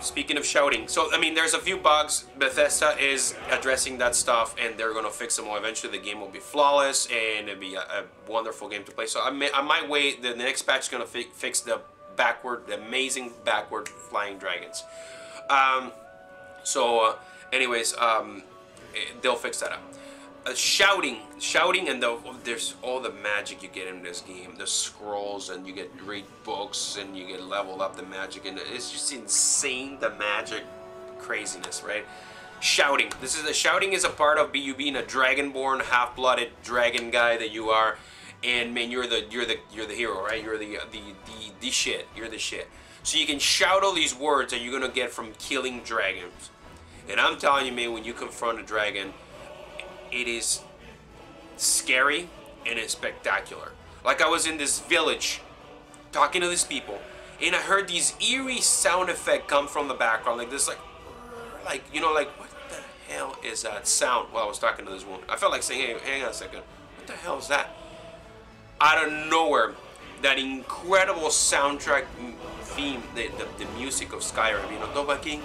speaking of shouting, so I mean, there's a few bugs. Bethesda is addressing that stuff, and they're gonna fix them all. Eventually, the game will be flawless, and it'll be a wonderful game to play. So I might wait. The next patch is gonna fix the amazing backward flying dragons. Anyways, they'll fix that up. Shouting, and there's all the magic you get in this game. The scrolls, and you get read books, and you get leveled up the magic, and it's just insane, the magic craziness, right? Shouting. Shouting is a part of you being a dragonborn, half-blooded dragon guy that you are, and man, you're the hero, right? You're the shit. You're the shit. So you can shout all these words that you're gonna get from killing dragons. And I'm telling you, man, when you confront a dragon, it is scary and it's spectacular. Like, I was in this village talking to these people, and I heard these eerie sound effect come from the background, like this, like you know, like, what the hell is that sound? While I was talking to this woman, I felt like saying, hey, hang on a second, what the hell is that? Out of nowhere, that incredible soundtrack theme, the music of Skyrim, you know, Dova King.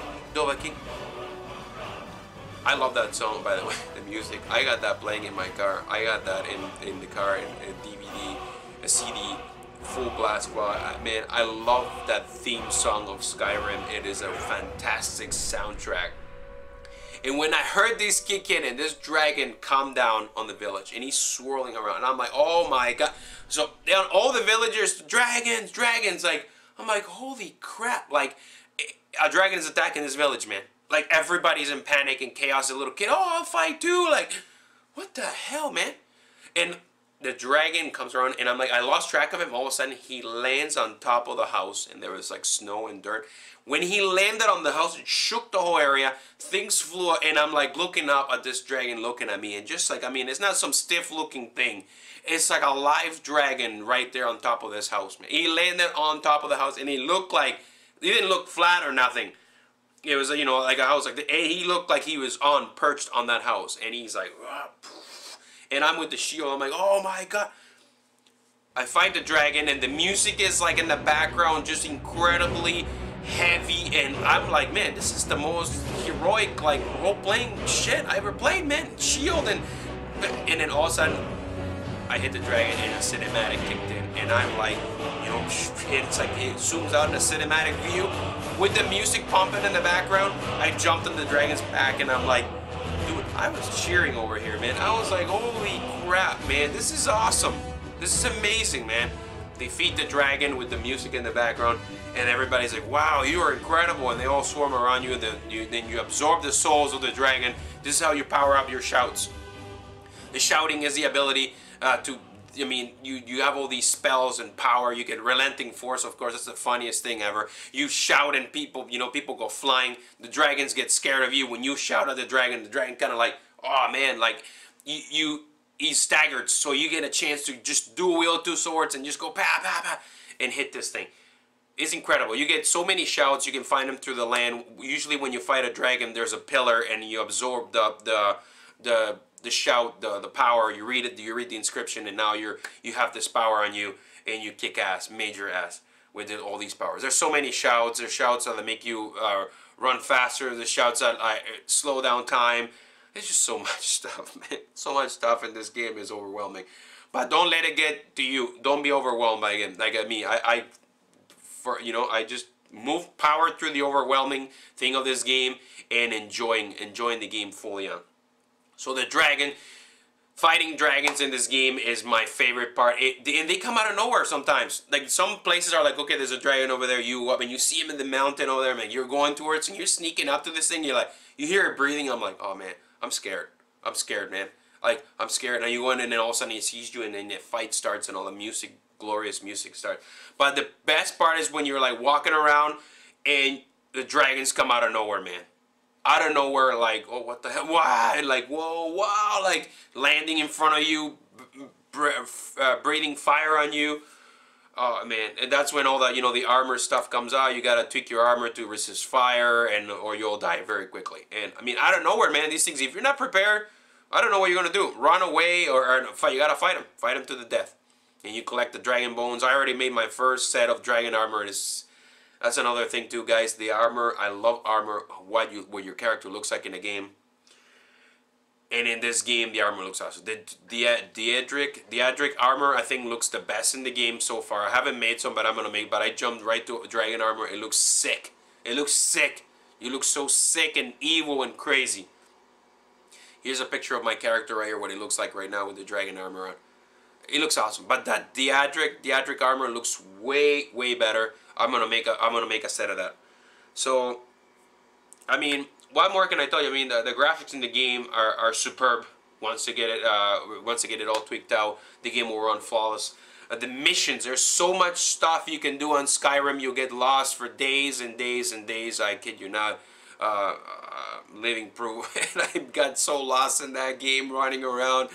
I love that song, by the way, the music. I got that playing in my car. I got that in the car, in a DVD, a CD, full blast. Well, man, I love that theme song of Skyrim. It is a fantastic soundtrack. And when I heard this kick in and this dragon come down on the village, and he's swirling around, and I'm like, oh my god. So down all the villagers, dragons, like, I'm like, holy crap, like, a dragon is attacking this village, man. Like, everybody's in panic and chaos. A little kid, oh, I'll fight too. Like, what the hell, man? And the dragon comes around, and I'm like, I lost track of him. All of a sudden, he lands on top of the house, and there was like snow and dirt. When he landed on the house, it shook the whole area. Things flew up, and I'm like looking up at this dragon looking at me, and just like, I mean, it's not some stiff-looking thing. It's like a live dragon right there on top of this house, man. He landed on top of the house, and he looked like, he didn't look flat or nothing. It was, you know, like a house, like he looked like he was perched on that house, and he's like, and I'm with the shield. I'm like, oh my god. I fight the dragon, and the music is like in the background, just incredibly heavy, and I'm like, man, this is the most heroic, like, role-playing shit I ever played, man. Shield, and then all of a sudden, I hit the dragon, and a cinematic kicked in, and I'm like, you know, it's like it zooms out in a cinematic view with the music pumping in the background. I jumped on the dragon's back, and I'm like, dude, I was cheering over here, man. I was like, holy crap, man, this is awesome. This is amazing, man. They feed the dragon with the music in the background, and everybody's like, wow, you are incredible, and they all swarm around you, and then you absorb the souls of the dragon. This is how you power up your shouts. The shouting is the ability to, I mean, you have all these spells and power. You get relenting force, of course. That's the funniest thing ever. You shout and people, you know, people go flying. The dragons get scared of you. When you shout at the dragon kind of like, oh man, like, he's staggered. So you get a chance to just dual wield two swords and just go pa, pa, pa, and hit this thing. It's incredible. You get so many shouts. You can find them through the land. Usually when you fight a dragon, there's a pillar, and you absorb the shout, the power. You read it, you read the inscription, and now you have this power on you, and you kick ass, major ass, with all these powers. There's so many shouts. There's shouts that make you run faster. There's shouts that slow down time. There's just so much stuff, man. So much stuff in this game is overwhelming. But don't let it get to you. Don't be overwhelmed by it. Like me, I just move power through the overwhelming thing of this game and enjoying the game fully on. So the dragon, fighting dragons in this game is my favorite part. And they come out of nowhere sometimes. Like, some places are like, okay, there's a dragon over there. You up and you see him in the mountain over there, man. You're going towards and you're sneaking up to this thing. You're like, you hear it breathing. I'm like, oh man, I'm scared. I'm scared, man. Like, I'm scared. Now you go in, and then all of a sudden he sees you, and then the fight starts, and all the music, glorious music starts. But the best part is when you're like walking around and the dragons come out of nowhere, man. Out of nowhere, like, oh, what the hell? Why? Like, whoa, wow, like landing in front of you, breathing fire on you. Oh man, and that's when all that, you know, the armor stuff comes out. You gotta tweak your armor to resist fire, or you'll die very quickly. And I mean, out of nowhere, man, these things, if you're not prepared, I don't know what you're gonna do. Run away or fight. You gotta fight them to the death. And you collect the dragon bones. I already made my first set of dragon armor. It's That's another thing too, guys. The armor, I love armor. What your character looks like in the game. And in this game, the armor looks awesome. The Adric armor, I think, looks the best in the game so far. I haven't made some, but I'm gonna make. But I jumped right to dragon armor. It looks sick. It looks sick. You look so sick and evil and crazy. Here's a picture of my character right here, what he looks like right now with the dragon armor on. It looks awesome. But that the Adric armor looks way better. I'm gonna make a set of that. So, I mean, what more can I tell you? I mean, the graphics in the game are superb. Once they get it all tweaked out, the game will run flawless. The missions, there's so much stuff you can do on Skyrim. You'll get lost for days and days and days. I kid you not. Living proof. And I got so lost in that game, running around,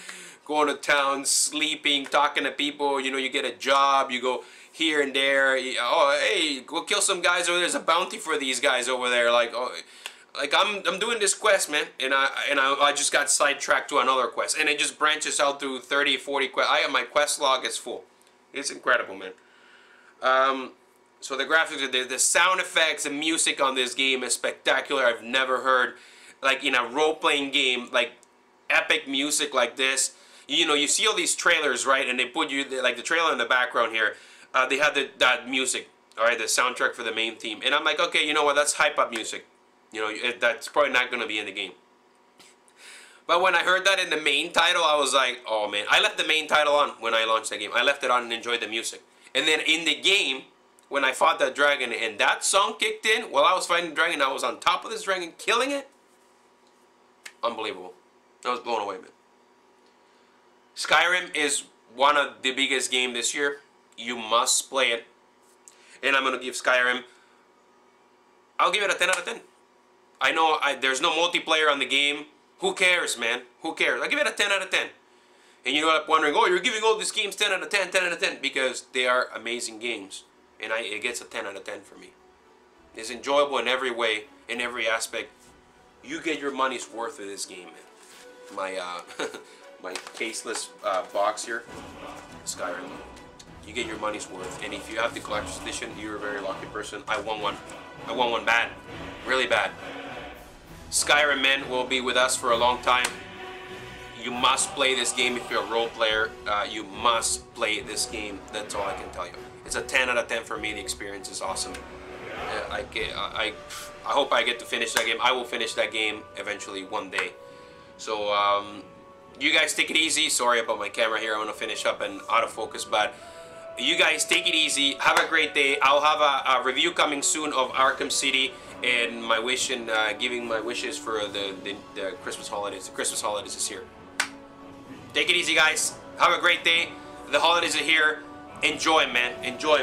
going to town, sleeping, talking to people. You know, you get a job, you go here and there. Oh, hey, go kill some guys over there. There's a bounty for these guys over there. Like, oh, like I'm doing this quest, man, and I just got sidetracked to another quest, and it just branches out through 30, 40 quests. My quest log is full. It's incredible, man. So the graphics, the sound effects, the music on this game is spectacular. I've never heard, like, in a role-playing game, like epic music like this. You know, you see all these trailers, right? And they put you, like the trailer in the background here. They had that music, all right, the soundtrack for the main theme, and I'm like, okay, you know what? That's hype-up music. You know, that's probably not going to be in the game. But when I heard that in the main title, I was like, oh man. I left the main title on when I launched the game. I left it on and enjoyed the music. And then in the game, when I fought that dragon and that song kicked in, while I was fighting the dragon, I was on top of this dragon killing it. Unbelievable. I was blown away, man. Skyrim is one of the biggest games this year. You must play it. And I'm going to give Skyrim, I'll give it a 10 out of 10. I know there's no multiplayer on the game. Who cares, man? Who cares? I give it a 10 out of 10. And you're wondering, oh, you're giving all these games 10 out of 10, 10 out of 10. Because they are amazing games. And it gets a 10 out of 10 for me. It's enjoyable in every way, in every aspect. You get your money's worth of this game, man. My, my caseless box here, Skyrim. You get your money's worth. And if you have the collector's edition, you're a very lucky person. I won one. I won one bad. Really bad. Skyrim, man, will be with us for a long time. You must play this game if you're a role player. You must play this game. That's all I can tell you. It's a 10 out of 10 for me. The experience is awesome. I hope I get to finish that game. I will finish that game eventually one day. So you guys take it easy. Sorry about my camera here. I'm going to finish up and out of focus, but you guys take it easy. Have a great day. I'll have a review coming soon of Arkham City and my wish and giving my wishes for the Christmas holidays. The Christmas holidays is here. Take it easy, guys. Have a great day. The holidays are here. Enjoy, man. Enjoy.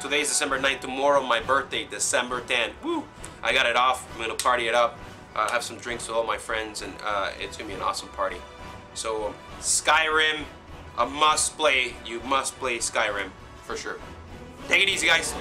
Today's December 9th. Tomorrow, my birthday, December 10th. Woo! I got it off. I'm gonna party it up. Have some drinks with all my friends, and it's gonna be an awesome party. So, Skyrim, a must play. You must play Skyrim for sure. Take it easy, guys.